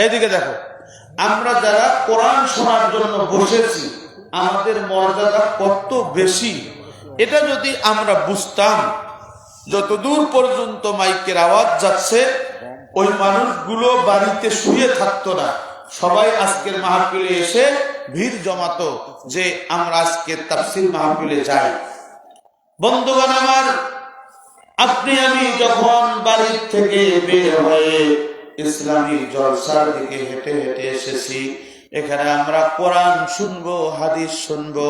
এদিকে দেখো, আমরা যারা কোরআন শোনার জন্য বসেছি আমাদের মর্যাদা কত বেশি, এটা যদি আমরা বুঝতাম, যতদূর পর্যন্ত মাইকের আওয়াজ যাচ্ছে ওই মানুষগুলো বাড়িতে শুয়ে থাকতো না, সবাই আজকের মাহফিলে এসে ভিড় জমাতো যে আমরা আজকে তাফসীর মাহফিলে যাই। বন্ধুগণ আমার, আপনি আমি যখন বাড়ির থেকে বের হয়ে ইসলামী জলসার দিকে হেঁটে হেঁটে এসেছি, এখানে আমরা কোরআন শুনবো, হাদিস শুনবো,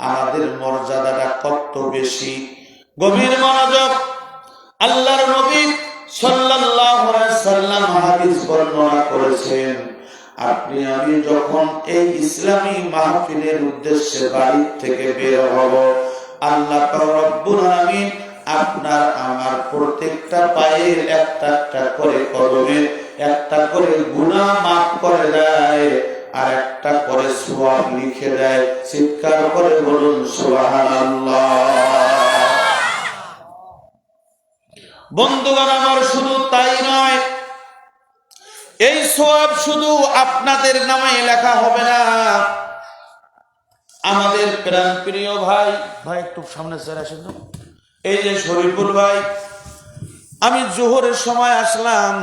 আমাদের মর্যাদাটা কত বেশি। গভীর মনোযোগ। আল্লাহর নবী সাল্লাল্লাহু আলাইহি ওয়াসাল্লাম হাদিস বর্ণনা করেছেন, আপনি আমি যখন এই ইসলামী মাহফিলের উদ্দেশ্যে বাড়ি থেকে বের হব, আল্লাহ রব্বুল আলামিন আপনার আমার প্রত্যেকটা পায়ের একটা একটা করে কদমে একটা করে গুনাহ মাফ করে দেয়, আর একটা করে সওয়াব লিখে দেয়। চিৎকার করে বলুন সুবহানাল্লাহ। বন্ধুগণ আমার, শুধু তাই নয়, এই সওয়াব শুধু আপনাদের নামে লেখা হবে না, আমাদের প্রাণ প্রিয় ভাই একটু সামনে চলে আসেন তো, এই যে শরীফুল ভাই, আমি জোহরের সময় আসলাম,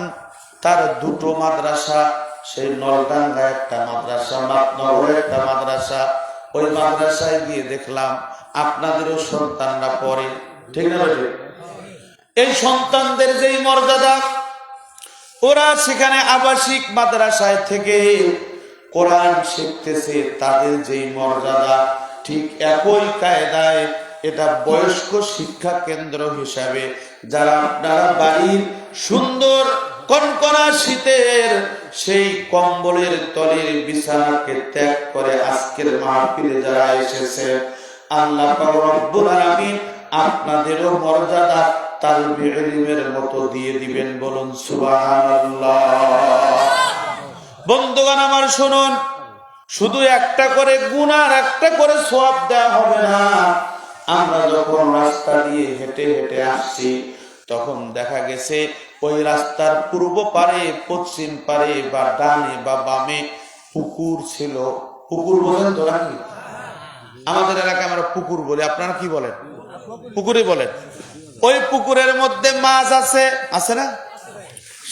তার দুটো মাদ্রাসা, সেই নলডাঙ্গা একটা মাদ্রাসা, মাতনগরে একটা মাদ্রাসা, ওই মাদ্রাসায় গিয়ে দেখলাম আপনাদেরও সন্তানরা পড়ে, ঠিক না? এই সন্তানদের যেই মর্যাদা, ওরা সেখানে আবাসিক মাদ্রাসায় থেকে কোরআন শিখতেছে, তাদের যেই মর্যাদা, ঠিক একই কায়দায় এটা বয়স্ক শিক্ষা কেন্দ্র হিসাবে যারা আপনারা বাড়ির সুন্দর কনকনা শীতের সেই কম্বলের তলের বিছানাকে ত্যাগ করে আজকের মাহফিলে যারা এসেছে, আল্লাহ পাক রব্বুল আলামিন আপনাদেরও মর্যাদা তালবীর ইলমের মতো দিয়ে দিবেন, বলুন সুবহানাল্লাহ। বন্ধুগণ আমার শুনুন, শুধু একটা করে গুনাহ আর একটা করে সওয়াব দেওয়া হবে না। আমরা যখন রাস্তা দিয়ে হেঁটে হেঁটে আসছি, তখন দেখা গেছে ওই রাস্তার পূর্ব পারে, পশ্চিম পারে বা ডানে বা বামে পুকুর ছিল। পুকুর বলেন তো নাকি? আমাদের এলাকায় আমরা পুকুর বলি, আপনারা কি বলেন? পুকুরই বলেন। ওই পুকুরের মধ্যে মাছ আছে, আছে না?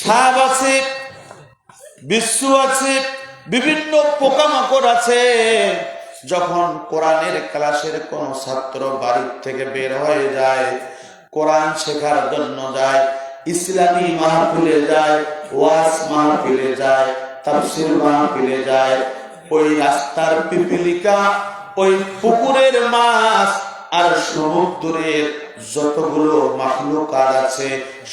সাপ আছে, বিচ্ছু আছে, বিভিন্ন পোকামাকড় আছে। যখন কোরআনের ক্লাসের কোন ছাত্র বাড়ি থেকে বের হয়ে যায়, কোরআন শেখার জন্য যায়, ইসলামী মাহফিলে যায়, ওয়াজ মাহফিলে যায়, তাফসীর মাহফিলে যায়, ওই রাস্তার পিপিলিকা, ওই পুকুরের মাছ আর সমুদ্রের যতগুলো মাখলুকাত আছে,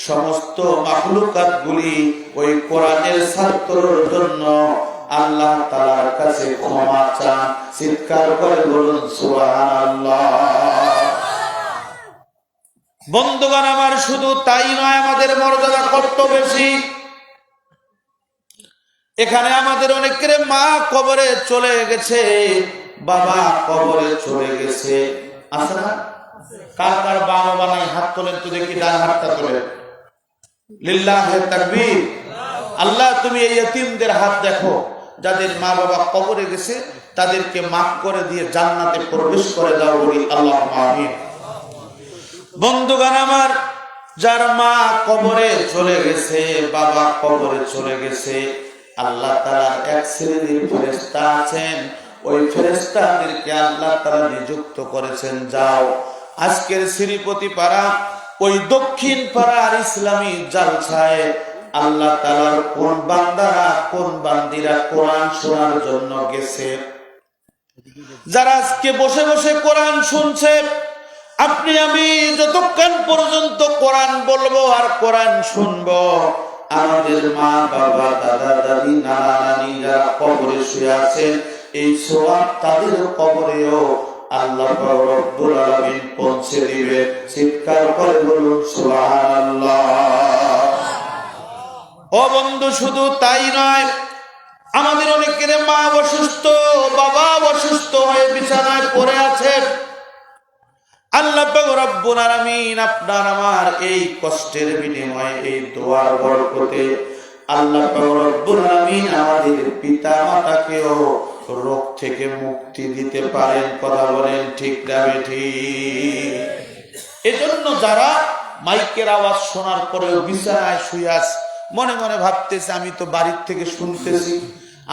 সমস্ত মাখলুকাত গুলি ওই কোরআনের ছাত্রের জন্য আল্লাহ তাআলার কাছে ক্ষমা চান। চিৎকার করে বলুন সুবহানাল্লাহ। বন্ধুগণ আমার, শুধু তাই নয়, আমাদের মর্যাদা কত বেশি। এখানে আমাদের অনেকের মা কবরে চলে গেছে, বাবা কবরে চলে গেছে, আছে না? কার কার বাবা বানাই হাত তোলেন তো দেখি, ডান হাতটা তোলেন। লিল্লাহি তাকবীর। আল্লাহ, তুমি এই ইতিমদের হাত দেখো, যাদের মা বাবা কবরে গেছে, তাদেরকে মাফ করে দিয়ে জান্নাতে প্রবেশ করে দাও, বলি আল্লাহুম্মা আমিন। বন্ধুগণ আমার, যার মা কবরে চলে গেছে, বাবা কবরে চলে গেছে, আল্লাহ তাআলার এক শ্রেণীর ফেরেশতা আছেন, ওই ফেরেশতাদেরকে আল্লাহ তাআলা নিযুক্ত করেছেন, যাও আজকের শ্রীপতি পাড়া, ওই দক্ষিণ পাড়ার ইসলামী জালসায় আল্লাহ তাআলার কোন বান্দারা, কোন বান্দিরা কোরআন শোনার জন্য গেছে, যারা আজকে বসে বসে কোরআন শুনছে, আপনি আমি যতক্ষণ পর্যন্ত কোরআন বলবো আর কোরআন শুনবো, আমাদের মা বাবা, দাদা দাদি, নানা নানি যারা কবরে শুয়ে আছেন, এই সওয়াব তাদের কবরেও আল্লাহ রব্বুল আলামিন পৌঁছে দিবে। চিৎকার করে বলুন সুবহানাল্লাহ। ও বন্ধু, শুধু তাই নয়, আমাদের অনেকের মা অসুস্থ, বাবা অসুস্থ হয়ে বিছানায় পড়ে আছেন, আল্লাহ পাক রব্বুল আলামিন আপনার আমার এই কষ্টের বিনিময়ে, এই দোয়ার বরকতে আল্লাহ পাক রব্বুল আলামিন আমাদের পিতা মাতাকেও রোগ থেকে মুক্তি দিতে পারেন। কথা বলেন ঠিক না ঠিক? এজন্য যারা মাইকের আওয়াজ শোনার পরেও বিছানায় শুয়ে আছে, মনে মনে ভাবতেছে আমি তো বাড়ির থেকে শুনতেছি,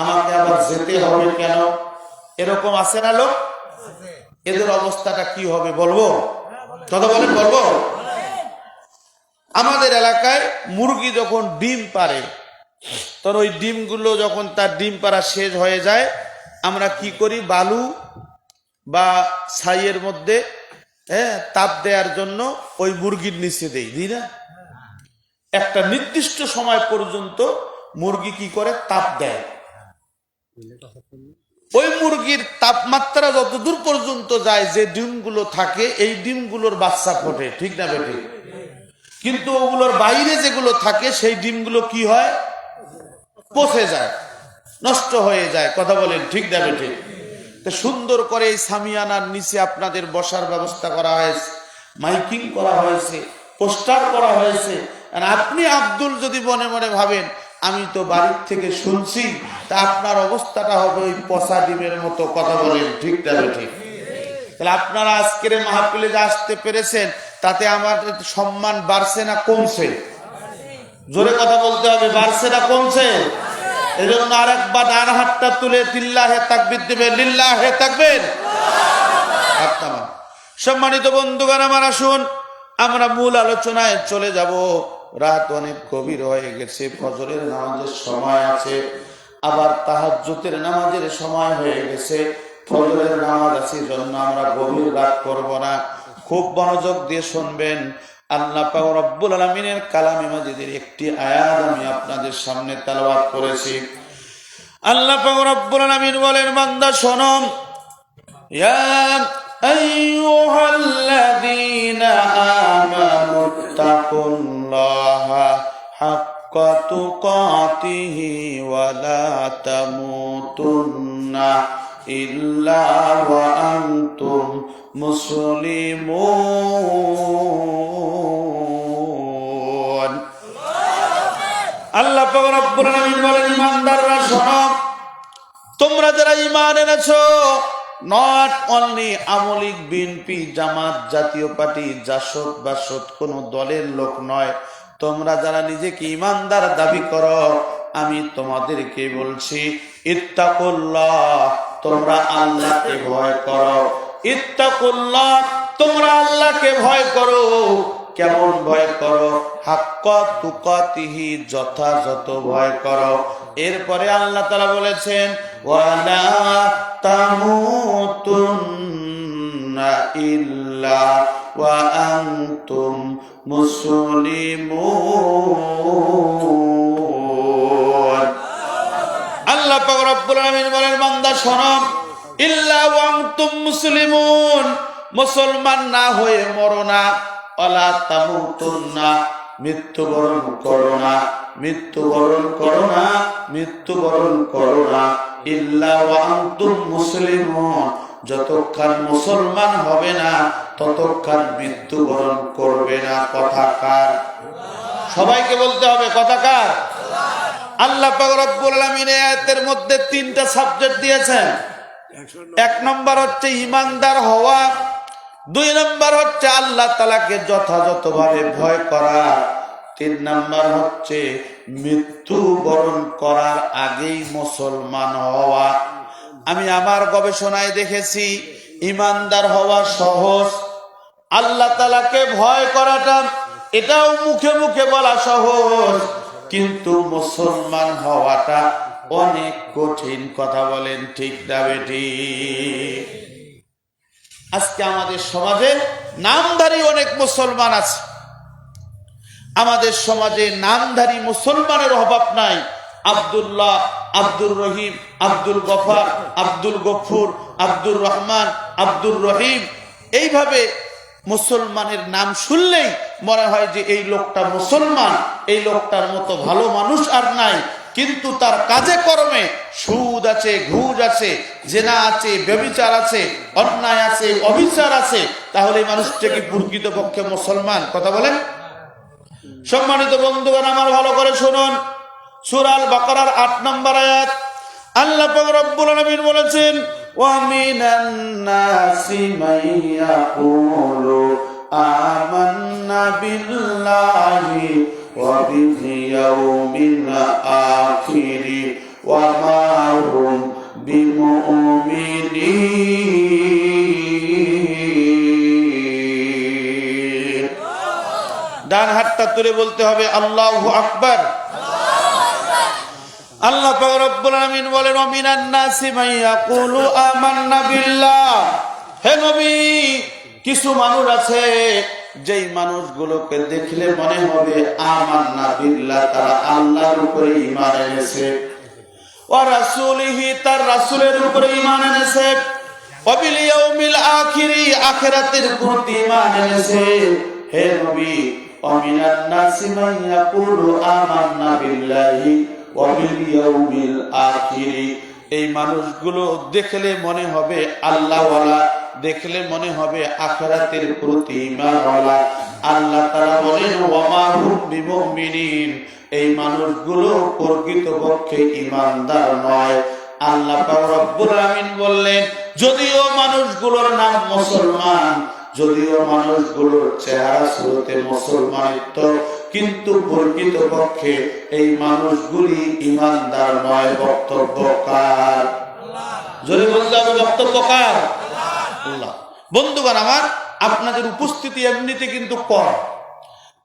আমাকে আবার যেতে হবে কেন? এরকম আছে না লোক? এদের অবস্থাটা কি হবে বলবো? কথা বলেন, বলবো? আমাদের এলাকায় মুরগি যখন ডিম পারে, তখন ওই ডিমগুলো যখন তার ডিম পাড়া শেষ হয়ে যায়, আমরা কি করি, বালু বা ছাইয়ের মধ্যে তাপ দেওয়ার জন্য ওই মুরগির নিচে দেই, দিই না? একটা নির্দিষ্ট সময় পর্যন্ত মুরগি কি করে, তাপ দেয়। ওই মুরগির তাপমাত্রা যতদূর পর্যন্ত যায়, যে ডিমগুলো থাকে এই ডিমগুলোর বাচ্চা ফোটে, ঠিক না বেঠিক? কিন্তু ওগুলোর বাইরে যেগুলো থাকে সেই ডিমগুলো কি হয়, পচে যায়, নষ্ট হয়ে যায়। কথা বলেন ঠিক না বেঠিক? তো সুন্দর করে এই সামিয়ানার নিচে আপনাদের বসার ব্যবস্থা করা হয়েছে, মাইকিং করা হয়েছে, পোস্টার করা হয়েছে। আর আপনি আব্দুল যদি মনে মনে ভাবেন আমি তো বাড়ির থেকে শুনছি, তা আপনার অবস্থাটা হবে ওই পচা ডিমের মতো। কথা বলেন ঠিক না বেঠিক? তাহলে আপনারা আজকের মাহফিলে যে আসতে পেরেছেন, তাতে আমাদের সম্মান বাড়ছে না কমছে? জোরে কথা বলতে হবে, বাড়ছে না কমছে? এজন্য আরেকবার ডান হাতটা তুলে লিল্লাহে তাকবীর দিবেন, লিল্লাহে তাকবীর। সম্মানিত বন্ধুগণ আমার, আসুন আমরা মূল আলোচনায় চলে যাব। রাত অনেক গভীর হয়ে গেছে, ফজরের নামাজের সময় আছে, আবার তাহাজ্জুদের নামাজের সময় হয়ে গেছে, ফজরের নামাজ আছে, জন্য আমরা গভীর রাত করব না। খুব মনোযোগ দিয়ে শুনবেন। আল্লাহ পাক রব্বুল আলামিনের কালামে মাজিদের একটি আয়াত আমি আপনাদের সামনে তেলাওয়াত করেছি। আল্লাহ পাক রব্বুল আলামিন বলেন, বান্দা শোনো, ইয়া আইয়ুহাল্লাযীনা আমানুত্তাকুল্লাহা হাক্কা তুকাতিহি ওয়া লা তামুতুন্না ইল্লা ওয়া আনতুম মুসলিমুন। আল্লাহ পাক রব্বুল আলামিন বলেন, ঈমানদাররা শোনো, তোমরা যারা ঈমান এনেছো, নট অনলি আমলিক বিএনপি জামাত জাতীয় পার্টি জাসদ বাসদ কোন দলের লোক নয়, তোমরা যারা নিজেকে ঈমানদার দাবি করো, আমি তোমাদেরকে বলছি ইত্তাকুল্লাহ, তোমরা আল্লাহকে ভয় করো। ইত্তাকুল্লাহ, তোমরা আল্লাহকে ভয় করো। কেমন ভয় করো? হাক্কা তুকাতিহি, যথাযথ ভয় করো। এরপরে আল্লাহ তাআলা বলেছেন, ওয়ালা তামুতুন্না ইল্লা ওয়া আনতুম মুসলিমুন। আল্লাহ পাক রব্বুল আলামিন বলেন, বান্দা শোনো, ইল্লা ওয়া আনতুম মুসলিমুন, মুসলমান না হয়ে মরো না। ওয়ালা তামুতুন্না, মৃত্যুবরণ করো না, মৃত্যুবরণ করো না, মৃত্যুবরণ করো না। ইল্লা ওয়া আনতুম মুসলিমুন, যতক্ষণ মুসলমান হবে না ততক্ষণ মৃত্যুবরণ করবে না। কথা কার? সবাইকে বলতে হবে, কথা কার? আল্লাহ পাক রব্বুল আলামিন আয়াতের মধ্যে তিনটা সাবজেক্ট দিয়েছেন। এক নম্বর হচ্ছে ঈমানদার হওয়া, দুই নম্বর হচ্ছে আল্লাহ তাআলাকে যথাযথভাবে ভয় করা, তিন নম্বর হচ্ছে মৃত্যুবরণ করার আগেই মুসলমান হওয়া। আমি আমার গবেষণায় দেখেছি, ঈমানদার হওয়া সহজ, আল্লাহ তাআলাকে ভয় করাটা এটাও মুখে মুখে বলা সহজ, কিন্তু মুসলমান হওয়াটা অনেক কঠিন। কথা বলেন ঠিক না বেঠিক? আজকে আমাদের সমাজে নামধারী অনেক মুসলমান আছে, আমাদের সমাজে নামধারী মুসলমানের অভাব নাই। আব্দুল্লাহ, আব্দুর রহিম, আব্দুল গফার, আব্দুল গফুর, আব্দুর রহমান, আব্দুর রহিম, এইভাবে মুসলমানের নাম শুনলেই মনে হয় যে এই লোকটা মুসলমান, এই লোকটার মতো ভালো মানুষ আর নাই। কিন্তু তার কাজে কর্মে সুদ আছে, ঘুষ আছে, জেনা আছে, ব্যভিচার আছে, অন্যায় আছে, অবিচার আছে। তাহলে এই মানুষটা কি প্রকৃতপক্ষে মুসলমান? কথা বলেন। সম্মানিত বন্ধুগণ আমার, ভালো করে শুনুন, সূরা আল বাকারার ৮ নম্বর আয়াত আল্লাহ পাক রব্বুল আলামিন বলেছেন ওয়া মিনান নাসি মাইয়াকুলু আমান্না বিল্লাহি ওয়া বিল ইয়াউমিল আখির ওয়া মা হুম বিমুমিনিন। ডান হাতটা তুলে বলতে হবে আল্লাহু আকবার। আল্লাহ পাক রব্বুল আলামিন বলেন ওয়া মিনান নাসি মাইয়াকুলু আমান্না বিল্লাহ। হে নবী, কিছু মানুষ আছে যেই মানুষগুলোকে দেখলে মনে হবে আমান্না বিল্লাহ, তারা আল্লাহর উপরে ঈমান এনেছে, ওয়া রাসূলিহি, তার রাসূলের উপরে ঈমান এনেছে, ওয়া বিল ইয়াউমিল আখির, আখিরাতের প্রতি ঈমান এনেছে। হে নবী, ওয়া মিনান নাসি মাইয়াকুলু আমান্না বিল্লাহি ওয়া বিল ইয়াউমিল আখির, এই মানুষগুলো দেখলে মনে হবে আল্লাহওয়ালা, দেখলে মনে হবে আখিরাতের প্রতি ঈমানওয়ালা। আল্লাহ তাআলা বলেন ওয়া মা হুম বিমুমিনিন, এই মানুষগুলো প্রকৃতপক্ষে ঈমানদার নয়। আল্লাহ পাক রব্বুল আলামিন বললেন যদিও মানুষগুলোর নাম মুসলমান, যদিও মানুষগুলোর চেহারা সুরতে মুসলমানিত্ব, কিন্তু প্রকৃতপক্ষে এই মানুষগুলি ঈমানদার নয়। বক্তব্য কার? যদি বলতে হবে বক্তব্য কার? আল্লাহ। বন্ধুগণ আমার, আপনাদের উপস্থিতি এমনিতে কিন্তু কম,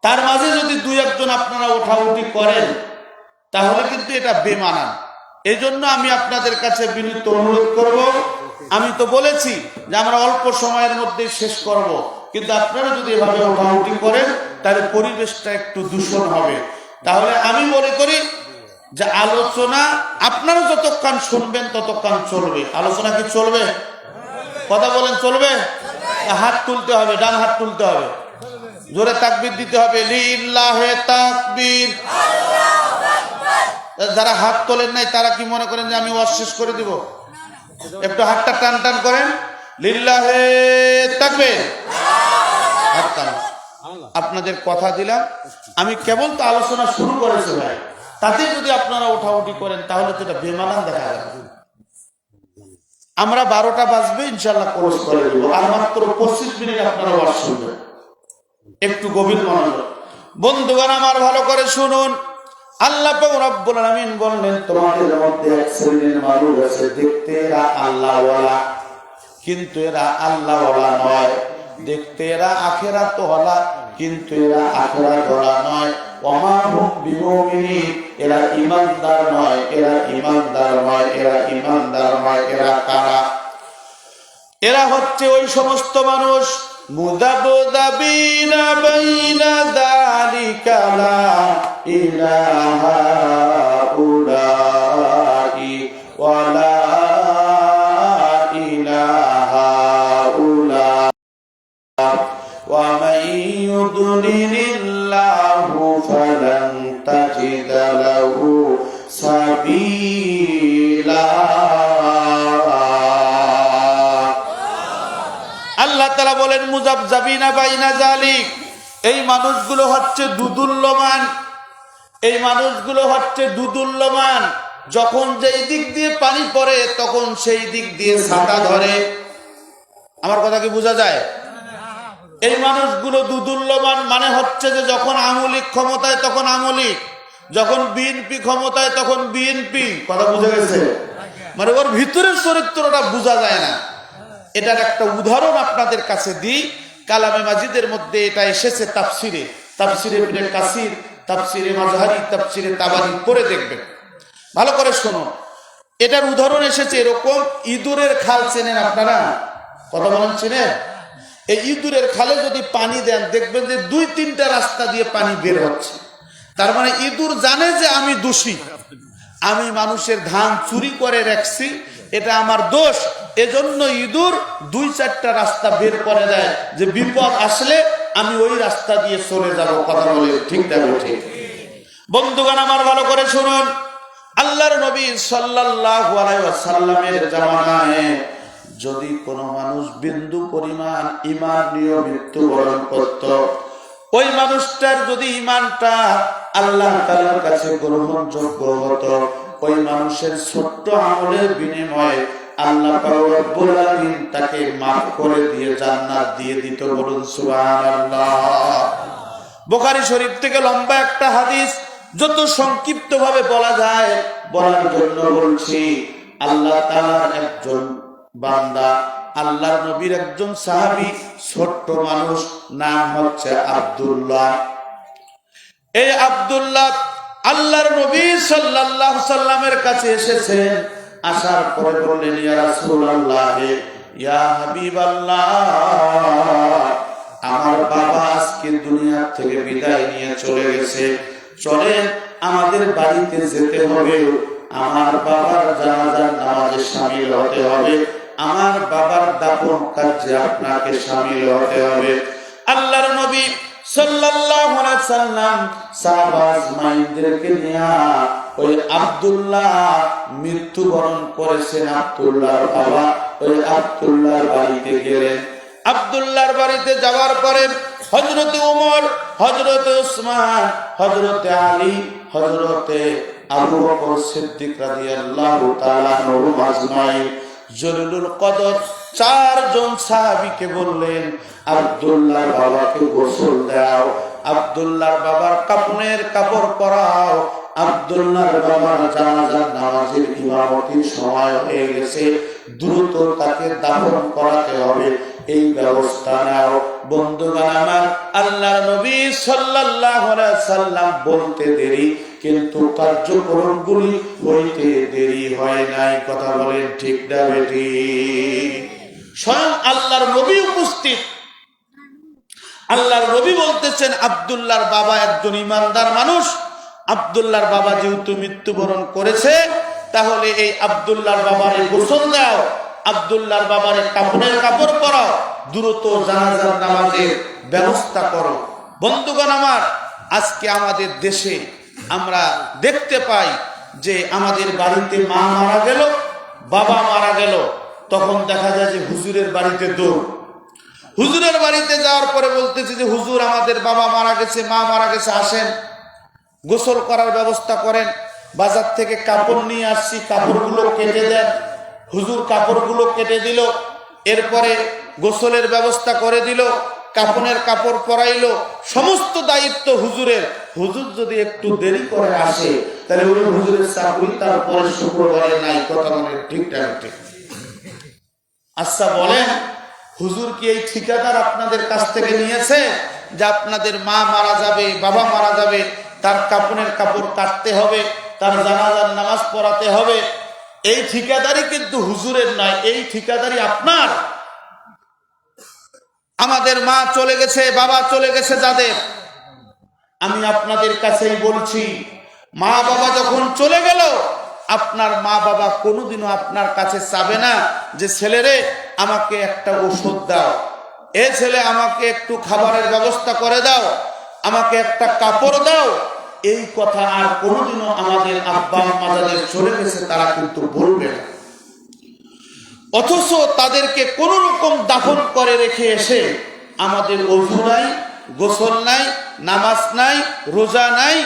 তার মাঝে যদি দুই একজন আপনারা ওঠাউঠি করেন তাহলে কিন্তু এটা বেমানান। এই জন্য আমি আপনাদের কাছে বিনীত অনুরোধ করব, আমি তো বলেছি যে আমরা অল্প সময়ের মধ্যে শেষ করব, কিন্তু আপনারা যদি এভাবে ওঠাউঠি করেন তাহলে পরিবেশটা একটু দূষণ হবে। তাহলে আমি মনে করি যে আলোচনা আপনারা যতক্ষণ শুনবেন ততক্ষণ চলবে। আলোচনা কি চলবে? কথা বলেন, চলবে? হাত তুলতে হবে, ডান হাত তুলতে হবে, জোরে তাকবীর দিতে হবে, লিল্লাহে তাকবীর। যারা হাত তোলেন নাই তারা কি মনে করেন যে আমি ওয়াজ শেষ করে দিব? একটু হাতটা টান টান করেন, লিল্লাহে তাকবীর। আপনাদের কথা দিলাম, আমি কেবল তো আলোচনা শুরু করেছি ভাই, তাতে যদি আপনারা ওঠাউঠি করেন তাহলে তো এটা বেমানান দেখা যাবে। আমরা 12টা বাজবে ইনশাআল্লাহ ক্লোজ করে দেব, আর মাত্র 25 মিনিট আপনারা ওয়াজ শুনবেন। একটু গভীর মনোযোগ। বন্ধুগণ আমার, ভালো করে শুনুন। আল্লাহ পাক রব্বুল আলামিন বললেন তোমাদের মধ্যে এক শ্রেণীর মানুষ আছে, দেখতে এরা আল্লাহওয়ালা কিন্তু এরা আল্লাহওয়ালা নয়, দেখতে এরা আখিরাতওয়ালা কিন্তু এরা আখিরাতওয়ালা নয়। ওয়া মা হুম বিমুমিনিন, এরা ঈমানদার নয়, এরা ঈমানদার নয়, এরা ঈমানদার নয়। এরা কারা? এরা হচ্ছে ওই সমস্ত মানুষ মুযাবযাবিনা বাইনা যালিকা লা ইলাহা উলাই ওয়া লা ইলাহা উলা ওয়া মান ইউদ্লিলিল্লাহু ফালান তাজিদা লাহু সাবিলা। আল্লাহ তাআলা বলেন মুযাবযাবিনা বাইনা যালিক, এই মানুষগুলো হচ্ছে দুদুল্যমান, এই মানুষগুলো হচ্ছে দুদুল্যমান। যখন যেই দিক দিয়ে পানি পড়ে তখন সেই দিক দিয়ে ছাতা ধরে। আমার কথা কি বোঝা যায়? এই মানুষগুলো দুদুল্যমান মানে হচ্ছে যে যখন আওয়ামী লীগ ক্ষমতায় তখন আওয়ামী লীগ, যখন বিএনপি ক্ষমতায় তখন বিএনপি। কথা বুঝা গেছে? মানে ওর ভিতরের চরিত্রটা বোঝা যায় না। এটার একটা উদাহরণ আপনাদের কাছে দিই। কালামে মাজিদের মধ্যে এটা এসেছে তাফসিরে, তাফসিরে ইবনে কাসির, তাফসিরে মাজহারি, তাফসিরে তাবারি, পড়ে দেখবেন, ভালো করে শুনুন। এটার উদাহরণ এসেছে এরকম, ইঁদুরের খাল চেনেন আপনারা? কথা বলেন, চেনেন? এই ইঁদুরের খালে যদি পানি দেন দেখবেন যে 2-3টা রাস্তা দিয়ে পানি বের হচ্ছে। তার মানে ইঁদুর জানে যে আমি দোষী, আমি মানুষের ধান চুরি করে রাখছি, এটা আমার দোষ। এজন্য ইঁদুর 2-4টা রাস্তা বের করে দেয় যে বিপদ আসলে আমি ওই রাস্তা দিয়ে চলে যাব। কথা বলে ঠিক না? ঠিক। বন্ধুগণ আমার, ভালো করে শুনুন। আল্লাহর নবী সাল্লাল্লাহু আলাইহি ওয়াসাল্লামের জামানায় যদি কোনো মানুষ বিন্দু পরিমাণ ঈমান নিয়ে মৃত্যুবরণ করত, ওই মানুষটার যদি ঈমানটা আল্লাহ তাআলার কাছে গ্রহণযোগ্য হতো, ওই মানুষের ছোট্ট আমলের বিনিময়ে আল্লাহ পাক রব্বুল আলামিন তাকে মাফ করে দিয়ে জান্নাত দিয়ে দিত। বলুন সুবহানাল্লাহ। বুখারী শরীফ থেকে লম্বা একটা হাদিস, যত সংক্ষিপ্ত ভাবে বলা যায় বলার জন্য বলছি। আল্লাহ তাআলার একজন বান্দা, আল্লাহর নবীর একজন সাহাবী, ছোট্ট মানুষ, নাম হচ্ছে আব্দুল্লাহ। এই আব্দুল্লাহ আল্লাহর নবী সাল্লাল্লাহু আলাইহি সাল্লামের কাছে এসেছেন। আসার পরে বললেন, ইয়া রাসূলুল্লাহ, ইয়া হাবিবাল্লাহ, আমার বাবা আজকে দুনিয়া থেকে বিদায় নিয়ে চলে গেছে, চলেন আমাদের বাড়িতে যেতে হবে, আমার বাবার জানাজার নামাজে শামিল হতে হবে, আমার বাবার দাফন কাজে আপনাকে শামিল হতে হবে। আল্লাহর নবী সাল্লাল্লাহু আলাইহি সাল্লাম সাহাবা আজমাইনদেরকে নিয়ে ওই আব্দুল্লাহ মৃত্যুবরণ করেছেন আব্দুল্লাহর বাবা, ওই আব্দুল্লাহর বাড়িতে গেলেন। আব্দুল্লাহর বাড়িতে যাওয়ার পরে হযরত ওমর, হযরত উসমান, হযরত আলী, হযরত আবু বকর সিদ্দিক রাদিয়াল্লাহু তাআলা আনহুম আজমাইন, জলিলুল কদর চারজন সাহাবীকে বললেন, আব্দুল্লাহর বাবাকে গোসল দাও, আব্দুল্লাহর বাবার কাফনের কাপড় পরাও, আব্দুল্লাহর বাবার জানাজার নামাজের ইমামতির সময় হয়ে গেছে, দ্রুত তাকে দাফন করাতে হবে, এই ব্যবস্থা নাও। বন্ধুগণ আমার, আল্লাহর নবী সাল্লাল্লাহু আলাইহি সাল্লাম বলতে দেরি, কিন্তু কার্যক্রমগুলি হইতে দেরি হয় নাই। কথা বলেন ঠিক না বেঠিক? স্বয়ং আল্লাহর নবী উপস্থিত। আল্লাহর নবী বলতেছেন, আব্দুল্লাহর বাবা একজন ইমানদার মানুষ, আব্দুল্লাহর বাবা যেহেতু মৃত্যুবরণ করেছে, তাহলে এই আব্দুল্লাহর বাবারে গোসল দাও, আব্দুল্লাহর বাবারে কাফনের কাপড় পরাও, দ্রুত জানাজার নামাজের ব্যবস্থা করো। বন্ধুগণ আমার, আজকে আমাদের দেশে আমরা দেখতে পাই যে আমাদের বাড়িতে মা মারা গেল, বাবা মারা গেল, তখন দেখা যায় যে হুজুরের বাড়িতে দৌড়। হুজুরের বাড়িতে যাওয়ার পরে বলতেছে যে হুজুর, আমাদের বাবা মারা গেছে, মা মারা গেছে, আসেন গোসল করার ব্যবস্থা করেন। বাজার থেকে কাপড় নিয়ে আসছি, কাপড়গুলো কেটে দেন। হুজুর কাপড়গুলো কেটে দিল, এরপরে গোসলের ব্যবস্থা করে দিল, কাফনের কাপড় পরাইলো, সমস্ত দায়িত্ব হুজুরের। হুজুর যদি একটু দেরি করে আসে, তাহলে ওই হুজুরের চাকরি তারপরে শুক্রবারে নাই। কথা বলে ঠিক না? ঠিক। আচ্ছা বলেন, হুজুর কি এই ঠিকাদার আপনাদের কাছ থেকে নিয়েছে যে আপনাদের মা মারা যাবে, বাবা মারা যাবে, তার কাফনের কাপড় কাটতে হবে, তার জানাজার নামাজ পড়াতে হবে? এই ঠিকাদারি কিন্তু হুজুরের নয়, এই ঠিকাদারি আপনার। আমাদের মা চলে গেছে, বাবা চলে গেছে যাদের, আমি আপনাদের কাছেই বলছি, মা বাবা যখন চলে গেল, আপনার মা বাবা কোনোদিনও আপনার কাছে চাবে না যে ছেলেরে আমাকে একটা ওষুধ দাও, এ ছেলে আমাকে একটু খাবারের ব্যবস্থা করে দাও, আমাকে একটা কাপড় দাও। এই কথা আর কোনোদিনও আমাদের আব্বা আম্মা যাদের চলে গেছে তারা কিন্তু বলবে না। অথচ তাদেরকে কোন রকম দাফন করে রেখে এসে আমাদের ওযু নাই, গোসল নাই, নামাজ নাই, রোজা নাই,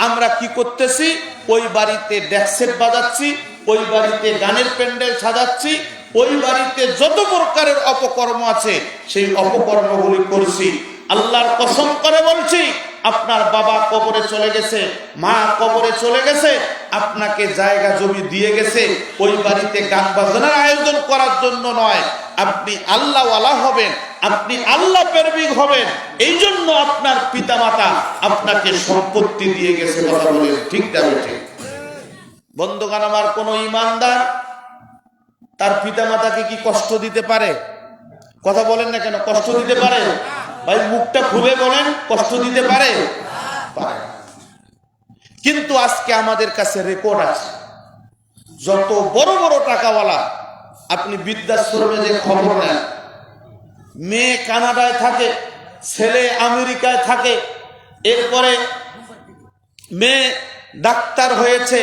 আমরা কি করতেছি? ওই বাড়িতে ড্যাক্সেট বাজাচ্ছি, ওই বাড়িতে গানের প্যান্ডেল সাজাচ্ছি, ওই বাড়িতে যত প্রকারের অপকর্ম আছে সেই অপকর্মগুলি করছি। আল্লাহর কসম করে বলছি, আপনার বাবা কবরে চলে গেছে, মা কবরে চলে গেছে, আপনাকে জায়গা জমি দিয়ে গেছে ওই বাড়িতে গান বাজনার আয়োজন করার জন্য নয়। আপনি আল্লাহওয়ালা হবেন, আপনি আল্লাহ প্রেমিক হবেন, এই জন্য আপনার পিতামাতা আপনাকে সম্পত্তি দিয়ে গেছে। কথা বলে ঠিক না? ঠিক। বন্ধুগণ আমার, কোন ইমানদার তার পিতামাতাকে কি কষ্ট দিতে পারে? কথা বলেন না কেন? কষ্ট দিতে পারে? ভাই মুখটা খুলে বলেন, কষ্ট দিতে পারে? পারে। কিন্তু আজকে আমাদের কাছে রেকর্ড আছে, যত বড় বড় টাকাওয়ালা, আপনি বৃদ্ধাশ্রমে যে খবর নেন, মেয়ে কানাডায় থাকে, ছেলে আমেরিকায় থাকে, এরপরে মেয়ে ডাক্তার হয়েছে,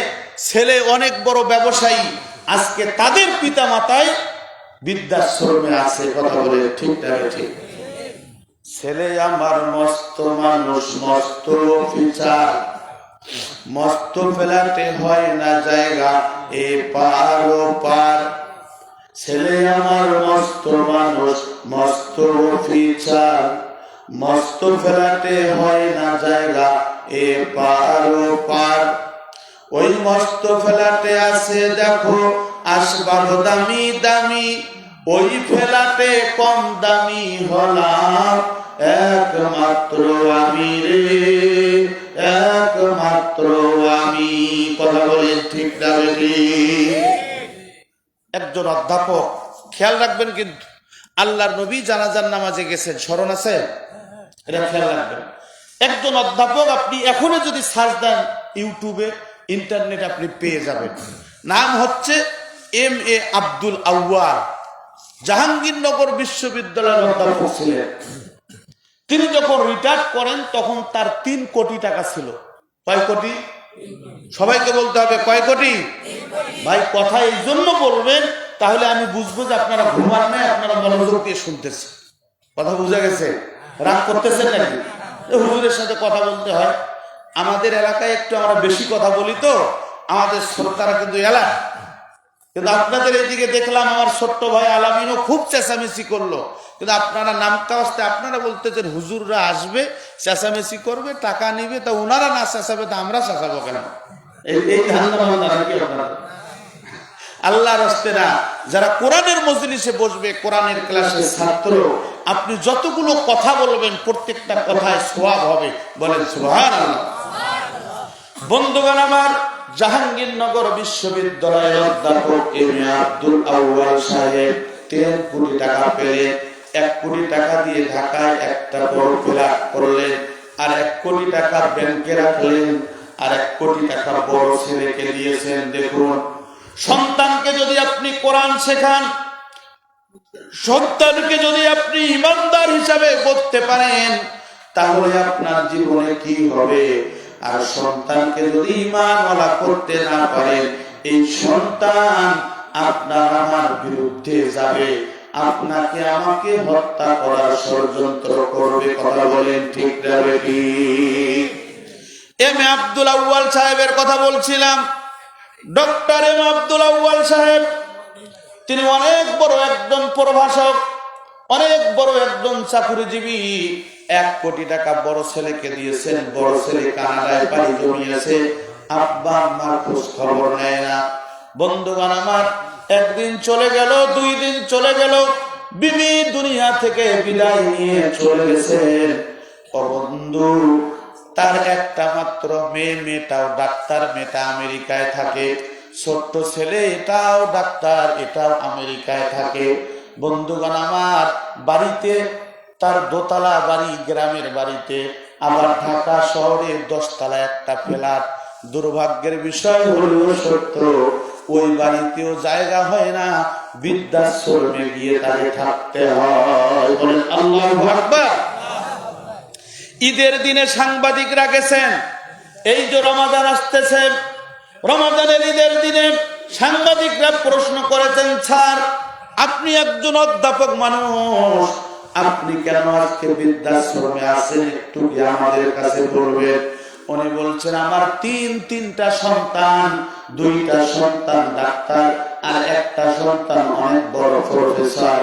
ছেলে অনেক বড় ব্যবসায়ী, আজকে তাদের পিতা মাতাই বৃদ্ধাশ্রমে আছে। কথা বলে ঠিক না? ঠিক। ছেলে আমার মস্ত মানুষ, মস্ত অফিসার, মস্ত ফ্ল্যাটে হয় না জায়গা এ পার ও পার। ছেলে আমার মস্ত মানুষ মস্ত অফিসার, মস্ত ফ্ল্যাটে হয় না জায়গা এ পার ও পার। ওই মস্ত ফ্ল্যাটে আছে দেখো আসবাব দামি দামি, ওই ফ্ল্যাটে কম দামি হলাম একমাত্র আমি রে, একমাত্র আমি। কথা বলেন ঠিক না বেঠিক? একজন অধ্যাপক, খেয়াল রাখবেন কিন্তু, আল্লাহর নবী জানাজার নামাজে গেছেন, স্মরণ আছে? এটা খেয়াল রাখবেন। একজন অধ্যাপক, আপনি এখনো যদি সার্চ দেন ইউটিউবে, ইন্টারনেট আপনি পেয়ে যাবেন। নাম হচ্ছে MA আব্দুল আউয়াল, জাহাঙ্গীরনগর বিশ্ববিদ্যালয়ের অধ্যাপক ছিলেন। তিনি যখন রিটায়ার করেন তখন তার 3 কোটি টাকা ছিল। কয় কোটি? সবাইকে বলতে হবে কয় কোটি? ভাই কথা এই জন্য বলবেন, তাহলে আমি বুঝবো যে আপনারা ঘুমান নাই, আপনারা মনোযোগ দিয়ে শুনতেছেন। কথা বুঝা গেছে? রাগ করতেছেন নাকি? হুজুরের সাথে কথা বলতে হয়। আমাদের এলাকায় একটু আমরা বেশি কথা বলি তো, আমাদের শ্রোতারা কিন্তু এলাকা, কিন্তু আপনাদের এইদিকে দেখলাম আমার ছোট্ট ভাই আলামিনও খুব চেঁচামেচি করলো, কিন্তু আপনারা নামকা আসতে আপনারা বলতেছেন হুজুররা আসবে চেঁচামেচি করবে টাকা নিবে, তা ওনারা না চেঁচাবে তা আমরা চেঁচাবো কেন? আল্লাহর রাস্তে না, যারা কোরআনের মজলিসে বসবে, কোরআনের ক্লাসের ছাত্র, আপনি যতগুলো কথা বলবেন প্রত্যেকটা কথায় সওয়াব হবে। বলেন সুবহানাল্লাহ। বন্ধুগণ আমার, জাহাঙ্গীরনগর বিশ্ববিদ্যালয়ের অধ্যাপক MA আব্দুল আউয়াল সাহেব 3 কোটি টাকা পেলেন। 1 কোটি টাকা দিয়ে ঢাকায় একটা বড় ফ্ল্যাট করলেন, আর 1 কোটি টাকা ব্যাংকে রাখলেন, আর 1 কোটি টাকা বড় ছেলেকে দিয়েছেন। দেখুন, সন্তানকে যদি আপনি কোরআন শেখান, সন্তানকে যদি আপনি ইমানদার হিসাবে করতে পারেন, তাহলে আপনার জীবনে কি হবে? আর সন্তানকে যদি ঈমানওয়ালা করতে না পারেন, এই সন্তান আপনার আমার বিরুদ্ধে যাবে, আপনাকে আমাকে হত্যা করার ষড়যন্ত্র করবে। কথা বলেন ঠিক না বেঠিক? MA আব্দুল আউয়াল সাহেবের কথা বলছিলাম। ডক্টর MA আব্দুল আউয়াল সাহেব, তিনি অনেক বড় একজন প্রভাষক, অনেক বড় একজন চাকরিজীবী। 1 কোটি টাকা বড় ছেলেকে দিয়েছেন। বড় ছেলে কানাডায় বাড়ি জমিয়েছে, আব্বা আম্মার খোঁজ খবর নেয় না। বন্ধুগণ আমার, 1 দিন চলে গেল, 2 দিন চলে গেল, বিবি দুনিয়া থেকে বিদায় নিয়ে চলে গেছেন। ও বন্ধু, তার একটা মাত্র মেয়ে, মেয়েটাও ডাক্তার, মেয়েটা আমেরিকায় থাকে। ছোট্ট ছেলে, এটাও ডাক্তার, এটাও আমেরিকায় থাকে। বন্ধুগণ আমার, বাড়িতে তার দোতলা বাড়ি গ্রামের বাড়িতে, আবার ঢাকা শহরে 10 তলা একটা ফ্ল্যাট। দুর্ভাগ্যের বিষয় হলো সত্য, ওই বাড়িতেও জায়গা হয় না, বৃদ্ধাশ্রমে গিয়ে তাকে থাকতে হয়। বলেন আল্লাহু আকবার। ঈদের দিনে সাংবাদিকরা গেছেন, এই যে রমাদান আসতেছে, রমাদানের ঈদের দিনে সাংবাদিকরা প্রশ্ন করেছেন, স্যার আপনি একজন অধ্যাপক মানুষ, আপনি কেন আজকে বৃদ্ধাশ্রমে আছেন, একটু কি আমাদের কাছে বলবেন? উনি বলছেন, আমার 3টা সন্তান, 2টা সন্তান ডাক্তার, আর একটা সন্তান অনেক বড় প্রফেসর,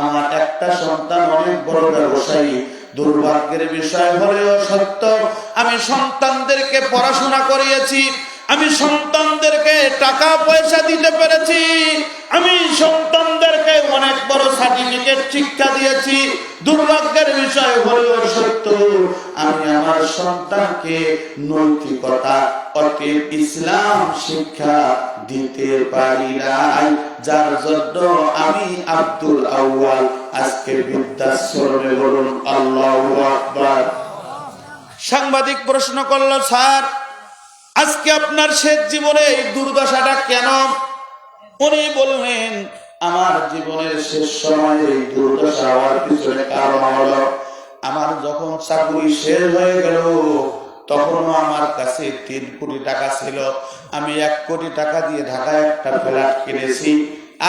আমার একটা সন্তান অনেক বড় ব্যবসায়ী। দুর্ভাগ্যের বিষয় হলেও সত্য, আমি সন্তানদেরকে পড়াশোনা করিয়েছি, আমি সন্তানদেরকে টাকা পয়সা দিতে পেরেছি, আমি সন্তানদেরকে অনেক বড় সার্টিফিকেট শিক্ষা দিয়েছি। দুর্ভাগ্যের বিষয় হলেও সত্য, আমি আমার সন্তানকে নৈতিকতা অতএব ইসলাম শিক্ষা দিতে পারি নাই, যার জন্য আমি আব্দুল আউয়াল আজকে বৃদ্ধাশ্রমে। বলুন আল্লাহু আকবার। সাংবাদিক প্রশ্ন করলো, স্যার আজকে আপনার শেষ জীবনে এই দুর্দশাটা কেন? উনি বললেন, আমার জীবনের শেষ সময় এই দুর্দশা হওয়ার পিছনে কারণ হলো, আমার যখন চাকরি শেষ হয়ে গেল তখনও আমার কাছে 3 কোটি টাকা ছিল। আমি 1 কোটি টাকা দিয়ে ঢাকায় একটা ফ্ল্যাট কিনেছি,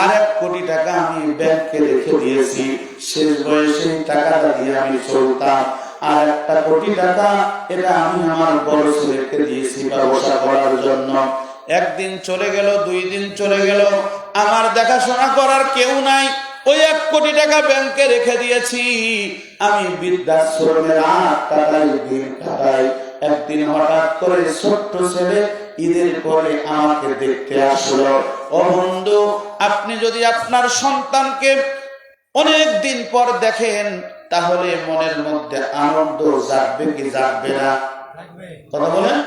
আর 1 কোটি টাকা আমি ব্যাংকে রেখে দিয়েছি। শেষ বয়সে টাকাটা দিয়ে আমি চলতাম। আর 1 কোটি টাকা এটা আমি আমার বড় ছেলেকে দিয়েছি ব্যবসা করার জন্য। একদিন চলে গেল, 2 দিন চলে গেল, আমার দেখাশোনা করার কেউ নাই। ওই 1 কোটি টাকা ব্যাংকে রেখে দিয়েছি, আমি বৃদ্ধাশ্রমে রাত কাটাই, দিন কাটাই। একদিন হঠাৎ করে ছোট্ট ছেলে ঈদের পরে আমাকে দেখতে আসলো। ও বন্ধু, আপনি যদি আপনার সন্তানকে অনেক দিন পর দেখেন তাহলে মনের মধ্যে আনন্দ জাগবে কি জাগবে না? কথা বলেন।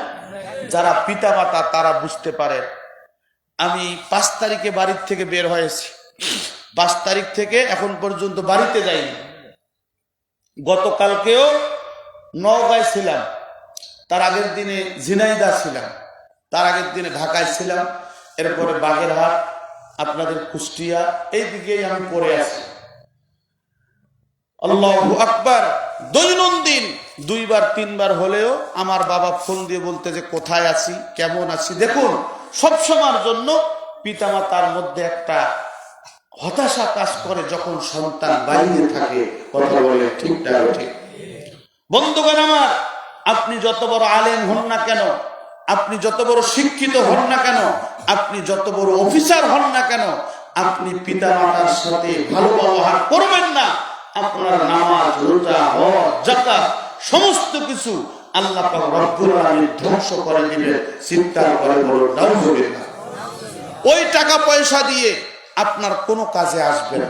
যারা পিতা মাতা তারা বুঝতে পারে। আমি 5 তারিখে বাড়ির থেকে বের হয়েছি, 5 তারিখ থেকে এখন পর্যন্ত বাড়িতে যাইনি। গতকালকেও নওগাঁয় ছিলাম, তার আগের দিনে ঝিনাইদহ ছিলাম, তার আগের দিনে ঢাকায় ছিলাম, এরপরে বাগেরহাট, আপনাদের কুষ্টিয়া, এই দিকেই আমি পড়ে আছি। আল্লাহু আকবার। দৈনন্দিন 2বার 3বার হলেও আমার বাবা ফোন দিয়ে বলতে যে কোথায় আছি, কেমন আছি। দেখুন, সবসময়ের জন্য পিতামাতার মধ্যে একটা হতাশা কাজ করে যখন সন্তান বাইরে থাকে। কথা বলে ঠিক না? ঠিক। বন্ধুগণ আমার, আপনি যত বড় আলেম হন না কেন, আপনি যত বড় শিক্ষিত হন না কেন, আপনি যত বড় অফিসার হন না কেন, আপনি পিতামাতার সাথে ভালো ব্যবহার করবেন না, আপনার নামাজ, রোজা, হজ, যাকাত সমস্ত কিছু আল্লাহ পাক রব্বুল আলামিন ধ্বংস করে দিবেন। চিৎকার করে বলুন নাউযুবিল্লাহ। ওই টাকা পয়সা দিয়ে আপনার কোনো কাজে আসবে না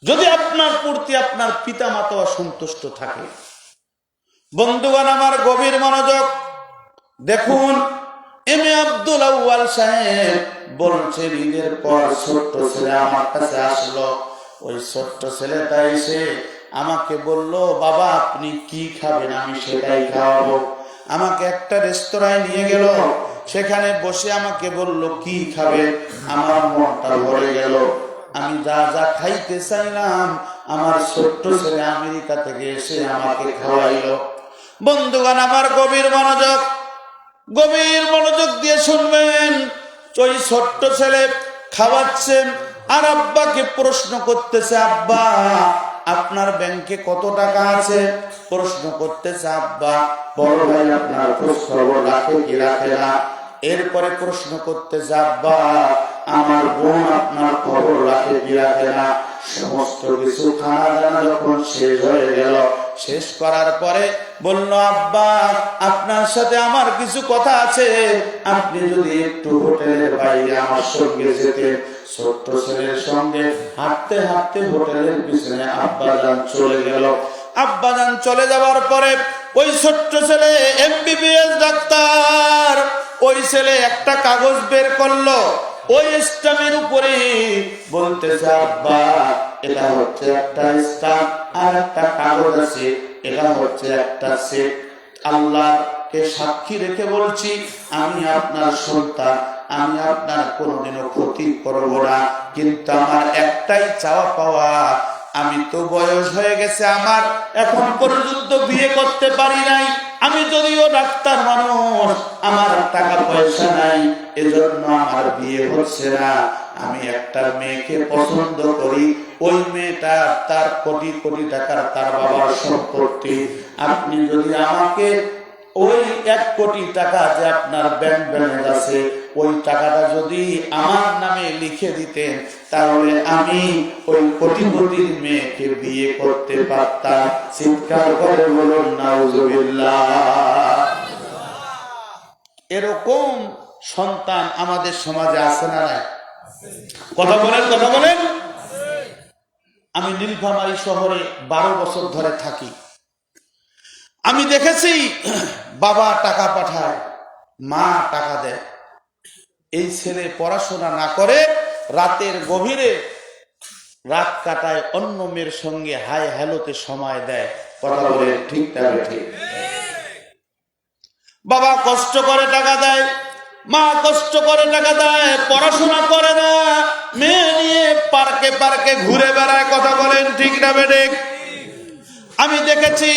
যদি আপনার প্রতি আপনার পিতামাতা অসন্তুষ্ট থাকে। বন্ধুগণ আমার, গভীর মনোযোগ দেখুন। এম এ আব্দুল আউয়াল সাহেব বলছেন, ঈদের পর ছোট্ট ছেলে আমার কাছে আসলো। ওই ছোট্ট ছেলেটা এসে আমাকে বলল, বাবা আপনি কি খাবেন, আমি সেটাই খাওয়াবো। আমাকে একটা রেস্তোরাঁয় নিয়ে গেল, সেখানে বসে আমাকে বলল কি খাবে। আমার মনটা ভরে গেল। আমি যা যা খাইতে চাইলাম আমার ছোট্ট ছেলে আমেরিকা থেকে এসে আমাকে খাওয়াইলো। বন্ধুগণ আমার, গভীর মনোযোগ, গভীর মনোযোগ দিয়ে শুনবেন। ওই ছোট্ট ছেলে খাওয়াচ্ছেন আর আব্বাকে প্রশ্ন করতেছে, আব্বা আপনার ব্যাংকে কত টাকা আছে? প্রশ্ন করতেছে আব্বা, বড় ভাই আপনার খোঁজ খবর রাখে কি রাখে না? এরপরে প্রশ্ন করতেছে, আব্বা আমার বোন আপনার খবর রাখে কি রাখে না? সমস্ত কিছু খানা দানা যখন শেষ হয়ে গেল, শেষ করার পরে বলল, আব্বা আপনার সাথে আমার কিছু কথা আছে, আপনি যদি একটু হোটেলের বাইরে আমার সঙ্গে যেতেন। ছোট্ট ছেলের সঙ্গে হাঁটতে হাঁটতে হোটেলের পিছনে আব্বাজান চলে গেল। আব্বাজান চলে যাওয়ার পরে ওই ছোট্ট ছেলে MBBS ডাক্তার, ওই ছেলে একটা কাগজ বের করলো, ওই স্ট্যাম্পের উপরে বলতেছে, আব্বা এটা হচ্ছে একটা স্ট্যাম্প আর একটা কাগজ আছে, এটা হচ্ছে একটা চেক। আল্লাহকে সাক্ষী রেখে বলছি, আমি আপনার সন্তান, আমি আপনার কোনোদিনও ক্ষতি করব না, কিন্তু আমার একটাই চাওয়া পাওয়া, আমি তো বয়স হয়ে গেছে, আমার এখন পর্যন্ত বিয়ে করতে পারি নাই, আমি যদিও ডাক্তার মানুষ, আমার টাকা পয়সা নাই, এজন্য আমার বিয়ে হচ্ছে না। আমি একটা মেয়েকে পছন্দ করি, ওই মেয়েটা তার কোটি কোটি টাকার তার বাবার সম্পত্তি। আপনি যদি আমাকে ওই 1 কোটি টাকা যে আপনার ব্যাংক ব্যালেন্স আছে, ওই টাকাটা যদি আমার নামে লিখে দিতেন, তাহলে আমি ওই কোটিপতির মেয়েকে বিয়ে করতে পারতাম। চিৎকার করে বলুন নাউযুবিল্লাহ। এরকম সন্তান আমাদের সমাজে আছে না নাই? কথা বলেন, কথা বলেন। আমি নীলফামারী শহরে 12 বছর ধরে থাকি। আমি দেখেছি বাবা টাকা পাঠায়, মা টাকা দেয়। এই ছেলে পড়াশোনা না করে রাতের গভীরে রাত কাটায়, অন্য মেয়ের সঙ্গে হাই হ্যালোতে সময় দেয়। কথা বলে ঠিক না? ঠিক। বাবা কষ্ট করে টাকা দেয়, মা কষ্ট করে টাকা দেয়, পড়াশোনা করে না, মেয়ে নিয়ে পার্কে পার্কে ঘুরে বেড়ায়। কথা বলেন ঠিক না বেঠিক? আমি দেখেছি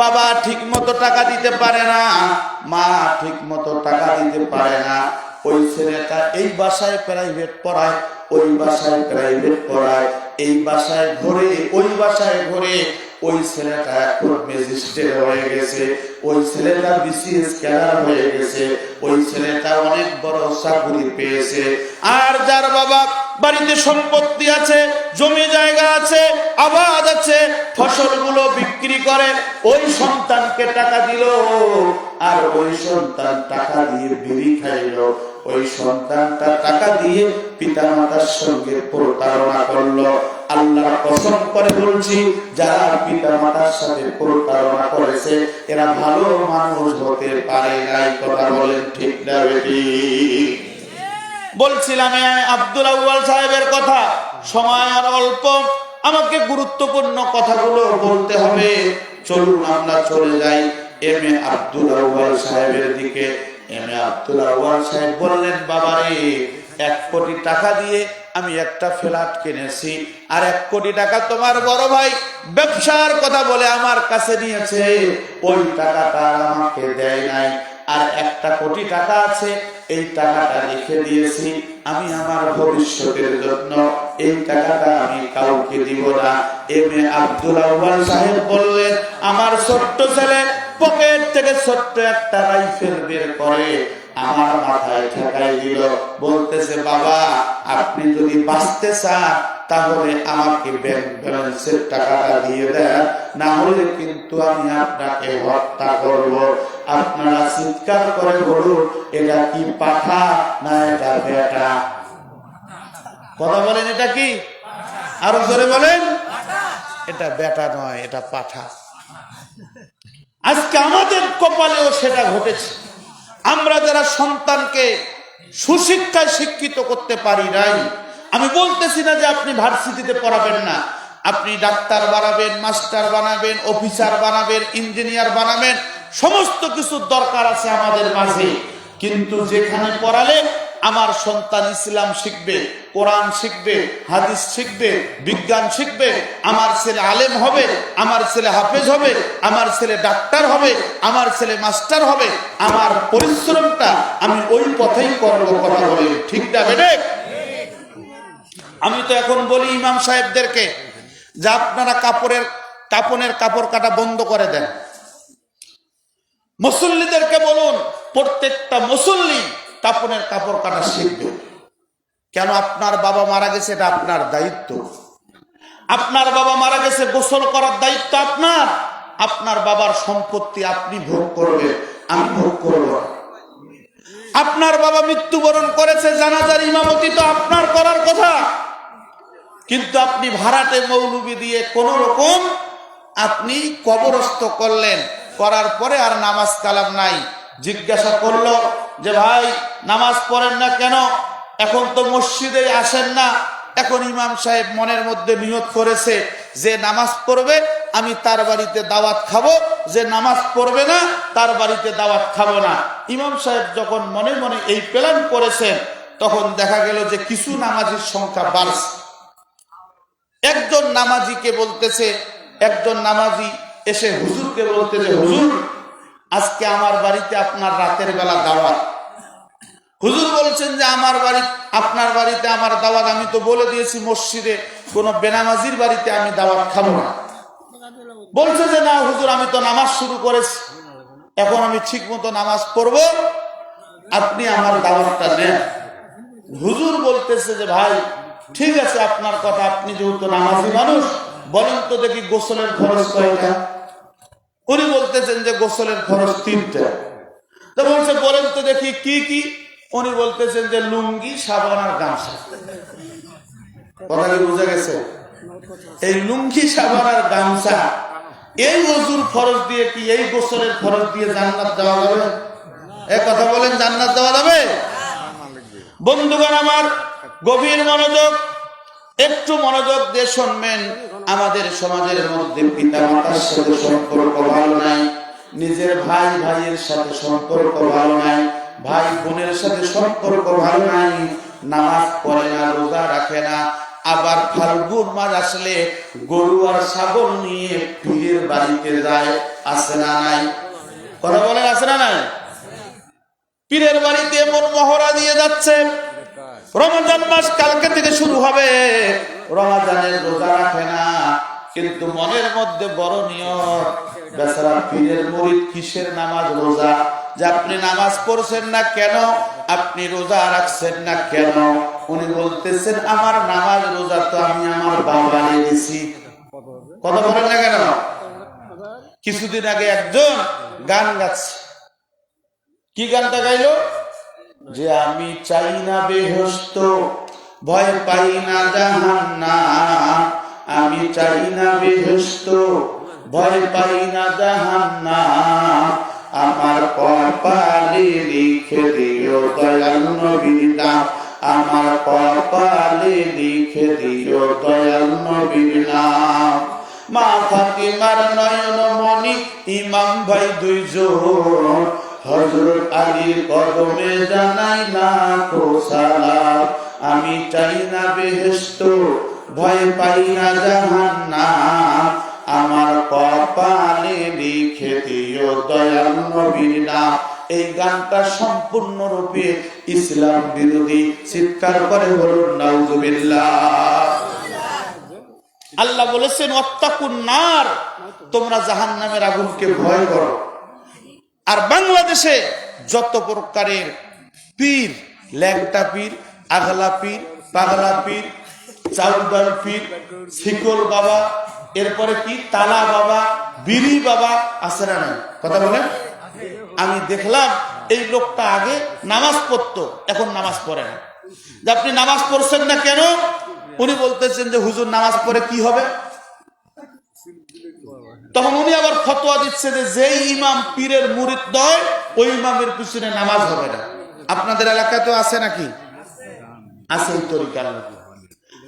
বাবা ঠিক মতো টাকা দিতে পারে না, মা ঠিক মতো টাকা দিতে পারে না। ওই ছেলেটা এই বাসায় প্রাইভেট পড়ায়, ওই বাসায় প্রাইভেট পড়ায়, এই বাসায় ঘুরে ওই বাসায় ঘুরে, ওই ছেলেটা এখন ম্যাজিস্ট্রেট হয়ে গেছে, ওই ছেলেটা বিসিএস ক্যাডার হয়ে গেছে, ওই ছেলেটা অনেক বড় চাকরি পেয়েছে। আর যার বাবা বাড়িতে সম্পত্তি আছে, জমি জায়গা আছে, আবাদ আছে, ফসলগুলো বিক্রি করে ওই সন্তানকে টাকা দিল, আর ওই সন্তান টাকা দিয়ে বিড়ি খাইল, ওই সন্তানটা টাকা দিয়ে পিতা মাতার সঙ্গে প্রতারণা করলো। আল্লাহর কসম করে বলছি, যারা পিতা মাতার সাথে প্রতারণা করেছে এরা ভালো মানুষ হতে পারে নাই। কথা বলেন ঠিক না বেঠিক? বলছিলাম আব্দুল আউয়াল সাহেবের কথা, সময় আর অল্প, আমাকে গুরুত্বপূর্ণ কথাগুলো বলতে হবে। চলুন আমরা চলে যাই এম এ আব্দুল আউয়াল সাহেবের দিকে। এম এ আব্দুল আউয়াল সাহেব বললেন, বাবারে 1 কোটি টাকা দিয়ে আমি একটা ফ্ল্যাট কিনেছি, আর 1 কোটি টাকা তোমার বড় ভাই ব্যবসার কথা বলে আমার কাছে নিয়েছে, ওই টাকাটা আমাকে দেয় নাই। আর 1 কোটি টাকা আছে, এই টাকাটা রেখে দিয়েছি আমি আমার ভবিষ্যতের জন্য, এই টাকাটা আমি কাউকে দিব না। এম এ আব্দুল আউয়াল সাহেব বললেন, আমার ছোট্ট ছেলে পকেট থেকে ছোট্ট একটা রাইফেল বের করে আমার মাথায় ঠেকাই দিল, বলতেছে, বাবা আপনি যদি বাঁচতে চান তাহলে আমাকে ব্যাংক ব্যালেন্সের টাকাটা দিয়ে দেন, না হলে কিন্তু আমি আপনাকে হত্যা করব। আপনারা চিৎকার করে বলুন, এটা কি পাঠা না এটা বেটা? কথা বলেন, এটা কি? আরো জোরে বলেন। এটা বেটা নয়, এটা পাঠা। আজকে আমাদের কপালেও সেটা ঘটেছে। আমরা যারা সন্তানকে সুশিক্ষায় শিক্ষিত করতে পারি নাই, আমি বলতেছি না যে আপনি ভার্সিটিতে পড়াবেন না, আপনি ডাক্তার বানাবেন, মাস্টার বানাবেন, অফিসার বানাবেন, ইঞ্জিনিয়ার বানাবেন, সমস্ত কিছু দরকার আছে আমাদের মাঝে। কিন্তু যেখানে পড়ালে আমার সন্তান ইসলাম শিখবে, কোরআন শিখবে, হাদিস শিখবে, বিজ্ঞান শিখবে, আমার ছেলে আলেম হবে, আমার ছেলে হাফেজ হবে, আমার ছেলে ডাক্তার হবে, আমার ছেলে মাস্টার হবে, আমার পরিশ্রমটা আমি ওই পথেই করব। কথা বলি ঠিক না বেটে? আমি তো এখন বলি ইমাম সাহেবদেরকে যে আপনারা কাপড়ের কাপড় কাটা বন্ধ করে দেন। মুসল্লিদেরকে বলুন, প্রত্যেকটা মুসল্লি কাপড়ের কাপড় কাটা শিখবে। কেন? আপনার বাবা মারা গেছে, এটা আপনার দায়িত্ব। আপনার বাবা মারা গেছে, গোসল করার দায়িত্ব আপনার। আপনার বাবার সম্পত্তি আপনি ভোগ করবেন, আমি ভোগ করব। আপনার বাবা মৃত্যুবরণ করেছে, জানাজার ইমামতি তো আপনার করার কথা, কিন্তু আপনি ভাড়াটে মৌলবি দিয়ে কোন রকম আপনি কবরস্থ করলেন, করার পরে আর নামাজ কালাম নাই। জিজ্ঞাসা করলো যে ভাই নামাজ পড়েন না কেন? এখন তো মসজিদে আসেন না। এখন ইমাম সাহেব মনের মধ্যে নিয়ত করেছে যে নামাজ পড়বে আমি তার বাড়িতে দাওয়াত খাবো, যে নামাজ পড়বে না তার বাড়িতে দাওয়াত খাবো না। ইমাম সাহেব যখন মনে মনে এই প্ল্যান করেছেন, তখন দেখা গেল যে কিছু নামাজির সংখ্যা বাড়ছে। একজন নামাজিকে বলতেছে, একজন নামাজি এসে হুজুরকে বলতেছে, হুজুর আজকে আমার বাড়িতে আপনার রাতের বেলা দাওয়াত। হুজুর বলছেন যে আমার বাড়ি, আপনার বাড়িতে আমার দাওয়াত, আমি তো বলে দিয়েছি মসজিদে কোন বেনামাজির বাড়িতে আমি দাওয়াত খাবো না। বলছে যে না হুজুর, আমি তো নামাজ শুরু করেছি, এখন আমি ঠিক মতো নামাজ পড়বো, আপনি আমার দাওয়াতটা নেন। হুজুর বলতেছে যে ভাই ঠিক আছে আপনার কথা, আপনি যেহেতু নামাজি মানুষ, বলেন তো দেখি গোসলের খরচ কয়টা? উনি বলতেছেন যে গোসলের খরচ 3টা। তো বলছে বলেন তো দেখি কি কি? উনি বলতেছেন যে লুঙ্গি, সাবান আর গামছা। কথা কি বুঝা গেছে? এই লুঙ্গি, সাবান আর গামছা, এই ওযুর খরচ দিয়ে কি এই গোসলের খরচ দিয়ে জান্নাত দেওয়া যাবে? এই কথা বলেন, জান্নাত দেওয়া যাবে? বন্ধুগণ আমার, গভীর মনোযোগ, একটু মনোযোগ দিয়ে শুনবেন। আমাদের সমাজের মধ্যে পিতা মাতার সাথে সম্পর্ক ভালো নাই, নিজের ভাই ভাইয়ের সাথে সম্পর্ক ভালো নাই, ভাই বোনের সাথে সম্পর্ক ভালো নাই, নামাজ পড়ে না, রোজা রাখে না, আবার ফাল্গুন মাস আসলে গরু আর ছাগল নিয়ে পীরের বাড়িতে যায়। আছে না নাই? কথা বলেন, আছে না নাই? পীরের বাড়িতে এমন মহড়া দিয়ে যাচ্ছে, রমজান মাস কালকে থেকে শুরু হবে, রমজানের রোজা রাখে না, কিন্তু মনের মধ্যে বড় নিয়ত, বেচারা পীরের মুরিদ কিসের নামাজ রোজা, যে আপনি নামাজ পড়ছেন না কেন, আপনি রোজা রাখছেন না কেন? উনি বলতেছেন আমার নামাজ রোজা তো আমি আমার বাবা দিয়েছি। কথা বলেন না কেন? কিছুদিন আগে একজন গান গাচ্ছে, কি গানটা গাইলো? যে আমি চাই না বেহেশত, ভয় পাই না জাহান্নাম, আমি চাই না বেহেশত, ভয় পাই না জাহান্নাম, আমার কপালে লিখে দিও দয়াল নবীর নাম, আমার কপালে লিখে দিও দয়াল নবীর নাম। মা ফাতিমার নয়ন মনি ইমাম ভাই দুইজন, হযরত আলীর কদমে জানাই লাখো সালাম, আমি চাই না বেহেশত, ভয় পাই না জাহান্নাম, আমার কপালে লিখে দিও দয়াল নবীর নাম। এই গানটা সম্পূর্ণরূপে ইসলাম বিরোধী। চিৎকার করে বলুন নাউজুবিল্লাহ। আল্লাহ বলেছেন ওয়াত্তাকুন নার, তোমরা জাহান্নামের আগুনকে ভয় করো। আর বাংলাদেশে যত প্রকারের পীর, ল্যাংটা পীর, আগলা পীর, পাগলা পীর, চাউদাল পীর, শিকল বাবা, এরপরে কি তালা বাবা, বিড়ি বাবা আছে না? কথা বলেন। আমি দেখলাম এই লোকটা আগে নামাজ পড়তো, এখন নামাজ পড়ে না। যে আপনি নামাজ পড়ছেন না কেন? উনি বলতেছেন যে হুজুর নামাজ পড়ে কি হবে? তখন উনি আবার ফতোয়া দিচ্ছে যে যেই ইমাম পীরের মুরিদ নয় ওই ইমামের পিছনে নামাজ হবে না। আপনাদের এলাকায় তো আছে নাকি? আছে এই তরিকার লোক।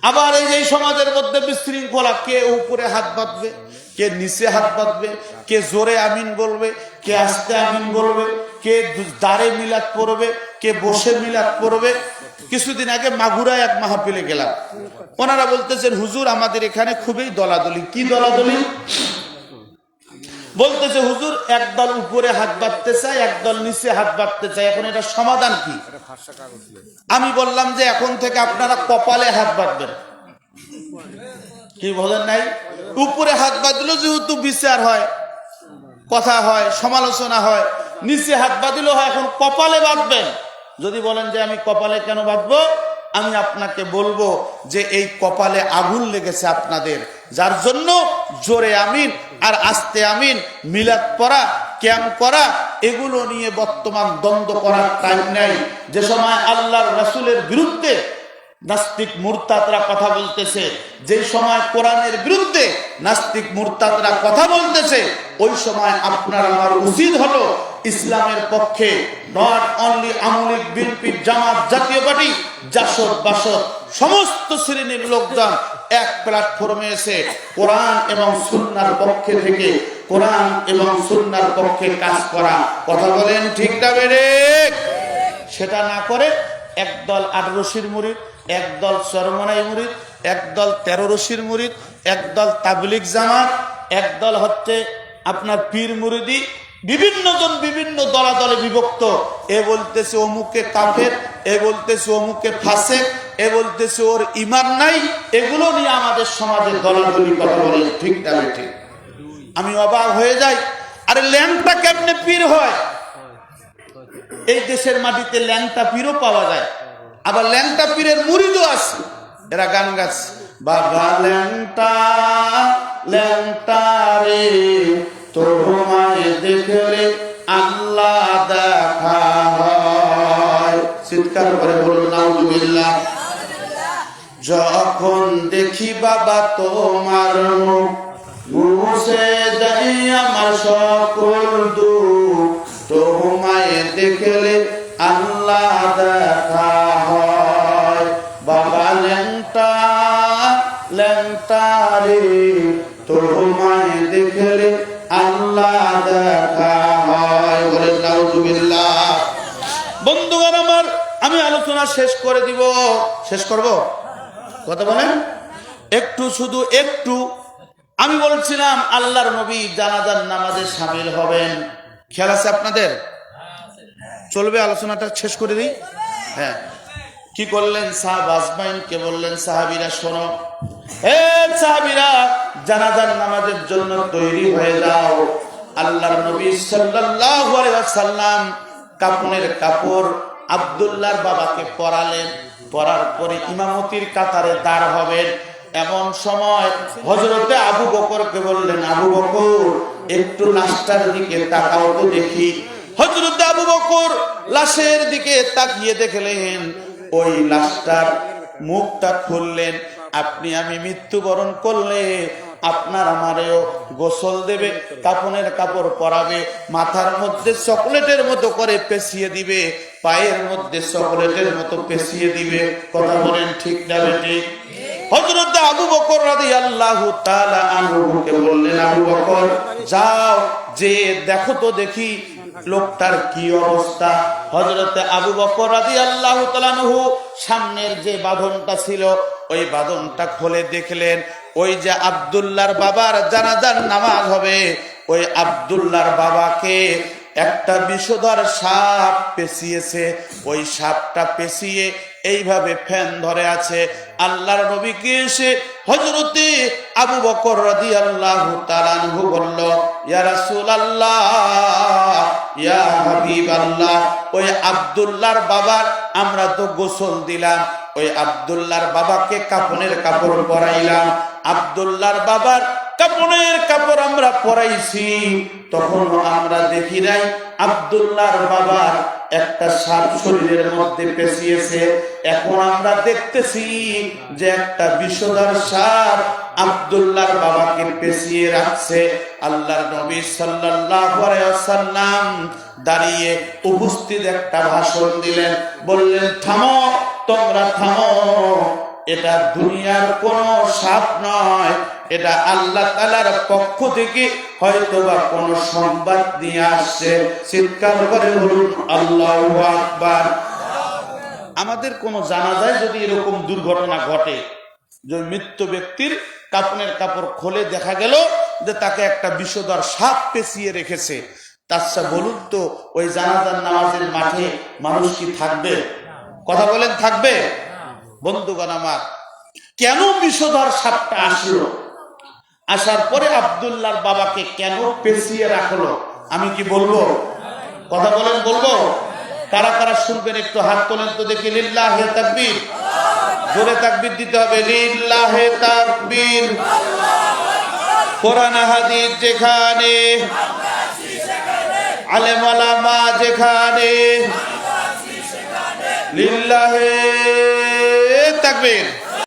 আবার এই যে সমাজের মধ্যে বিশৃঙ্খলা, কে উপরে হাত বাঁধবে, কে নিচে হাত বাঁধবে, কে জোরে আমিন বলবে, কে আস্তে আমিন বলবে, কে দাঁড়ে মিলাদ পড়বে, কে বসে মিলাদ পড়বে। কিছুদিন আগে মাগুরায় এক মাহফিলে গেলাম, ওনারা বলতেছেন হুজুর আমাদের এখানে খুবই দলাদলি। কি দলাদলি? বলতেছে হুজুর একদল উপরে হাত বাঁধতে চায়, একদল নিচে হাত বাঁধতে চায়, এখন এটা সমাধান কি? আমি বললাম যে এখন থেকে আপনারা কপালে হাত বাঁধবেন। কি বলেন নাই? উপরে হাত বাঁধলো যেহেতু বিচার হয়, কথা হয়, সমালোচনা হয়, নিচে হাত বাঁধলো হয়, এখন কপালে বাঁধবেন। যদি বলেন যে আমি কপালে কেন বাঁধবো, আমি আপনাকে বলবো যে এই কপালে আগুন লেগেছে আপনাদের, যার জন্য জোরে আমিন আর আস্তে আমিন, মিলাদ পড়া, ক্যাম্প করা, এগুলো নিয়ে বর্তমান দ্বন্দ্ব করার টাইম নেই। যে সময় আল্লাহর রাসূলের বিরুদ্ধে নাস্তিক মুরতাদরা কথা বলতেছে, যে সময় কোরআনের বিরুদ্ধে নাস্তিক মুরতাদরা কথা বলতেছে, ওই সময় আপনার আমার উচিত হলো ইসলামের পক্ষে, নট অনলি আমলিক, বিএনপি, জামাত, জাতীয় পার্টি, জাসদ বাসদ সমস্ত শ্রেণীর লোকজন এক প্ল্যাটফর্মে এসে কোরআন এবং সুন্নাহর পক্ষে থেকে কোরআন এবং সুন্নাহর পক্ষে কাজ করা। কথা বলেন ঠিক না বেড়ে? সেটা না করে একদল 8 রশির মুরিদ, একদল চরমনাই মুরিদ, একদল 13 রশির মুরিদ, একদল তাবলিগ জামাত, একদল হচ্ছে আপনার পীর মুরিদি, বিভিন্ন জন বিভিন্ন দলাদলে বিভক্ত। এ বলতেছে অমুকে কাফের, এ বলতেছে অমুকে ফাসেক, এ বলতেছে ওর ঈমান নাই। এগুলো নিয়ে আমাদের সমাজে দলাদলি কথা বলে ঠিক না ঠিক? আমি অবাক হয়ে যাই। আরে ল্যাংটা কেমনে পীর হয়? এই দেশের মাটিতে ল্যাংটা পীরও পাওয়া যায়, আবার ল্যাংটা পীরের মুরিদও আছে। এরা গান গাচ্ছে, বাবা ল্যাংটা ল্যাংটা রে তোমায় দেখলে আল্লাহ দেখা হয়। চিৎকার করে বলুন নাউজুবিল্লাহ। যখন দেখি বাবা তোমার মুখ, মুছে যাই আমার সকল দুঃখ, তোমায় দেখলে আল্লাহ দেখা হয়। বাবা ল্যাংটা ল্যাংটা রে তোমায় দেখলে আল্লাহ দেখা হয়। বলে নাউজুবিল্লাহ। বন্ধুগণ আমার, আমি আলোচনা শেষ করে দিব। শেষ করব? কথা বলেন একটু, শুধু একটু। আমি বলছিলাম আল্লাহর নবী জানাজার নামাজে শামিল হবেন। খেয়াল আছে আপনাদের? চলবে, আলোচনাটা শেষ করে দিই। হ্যাঁ, কি করলেন? সাহাবা আজমাইনকে বললেন, সাহাবীরা শোনো, হে সাহাবীরা, জানাজার নামাজের জন্য তৈরি হয়ে যাও। আল্লাহর নবী সাল্লাল্লাহু আলাইহি ওয়াসাল্লাম কাফনের কাপড় আব্দুল্লাহর বাবাকে পরালেন। পরার পরে ইমামতির কাতারে দাঁড় হবেন। এমন সময় হযরতে আবু বকরকে বললেন, আবু বকর একটু লাশটার দিকে তাকাও তো দেখি। হযরতে আবু বকর লাশের দিকে তাকিয়ে দেখলেন ওই লাশটার মুখটা খুললেন। আপনি আমি মৃত্যুবরণ করলে আপনার আমারেও গোসল দেবে, কাফনের কাপড় পরাবে, মাথার মধ্যে চকলেটের মতো করে পেঁচিয়ে দিবে, পায়ের মধ্যে চকলেটের মতো পেঁচিয়ে দিবে। কথা বলেন ঠিক না বেঠিক? হযরত আবু বকর রাদিয়াল্লাহু তাআলা আনহুকে বললেন, আবু বকর যাও, যে দেখো তো দেখি লোকটার কি অবস্থা। হযরত আবু বকর রাদিয়াল্লাহু তাআলা আনহু সামনের যে বাঁধনটা ছিল ওই বাঁধনটা খুলে দেখলেন ওই যে আব্দুল্লাহর বাবার জানাজার নামাজ হবে, ওই আব্দুল্লাহর বাবাকে একটা বিষধর সাপ পেঁচিয়েছে। ওই সাপটা পেঁচিয়ে এইভাবে ফ্যান ধরে আছে। আল্লাহর নবীকে এসে হযরতে আবু বকর রাদিয়াল্লাহু তাআলা আনহু বলল, ইয়া রাসূলুল্লাহ, ইয়া হাবিবাল্লাহ, ওই আব্দুল্লাহর বাবার আমরা তো গোসল দিলাম, ওই আব্দুল্লাহর বাবাকে কাফনের কাপড় পরাইলাম, আব্দুল্লাহর বাবার কাফনের কাপড় আমরা পরাইছি, তখন আমরা দেখি নাই আব্দুল্লাহর বাবার একটা সাপ শরীরের মধ্যে পেঁচিয়েছে। এখন আমরা দেখতেছি যে একটা বিষধর সাপ আব্দুল্লাহর বাবাকে পেঁচিয়ে রাখছে। আল্লাহর নবী সাল্লাল্লাহু আলাইহি ওয়াসাল্লাম দাঁড়িয়ে উপস্থিত একটা ভাষণ দিলেন, বললেন, থামো, তোমরা থামো, এটা দুনিয়ার কোন সাপ নয়, এটা আল্লাহ তাআলার পক্ষ থেকে হয়তোবা কোন সংবাদ নিয়ে আসছে। চিৎকার করে বলুন আল্লাহু আকবার। আমাদের কোন জানাজায় যদি এরকম দুর্ঘটনা ঘটে যে মৃত ব্যক্তির কাফনের কাপড় খুলে দেখা গেল যে তাকে একটা বিষধর সাপ পেঁচিয়ে রেখেছে, তাছাড়া বলুন তো ওই জানাজার নামাজের মাঠে মানুষ কি থাকবে? কথা বলেন, থাকবে? বন্ধুগণ আমার, কেন বিষধর সাপটা আসলো, আসার পরে আব্দুল্লাহর বাবাকে কেন পেঁচিয়ে রাখলো, আমি কি বলবো? কথা বলেন, বলবো? কারা কারা শুনবেন একটু হাত তোলেন তো দেখি। লিল্লাহে তাকবীর, জোরে তাকবীর দিতে হবে। লিল্লাহে তাকবীর। কোরআন হাদিস যেখানে, আলেম ওলামা যেখানে, লিল্লাহে তাকবীর।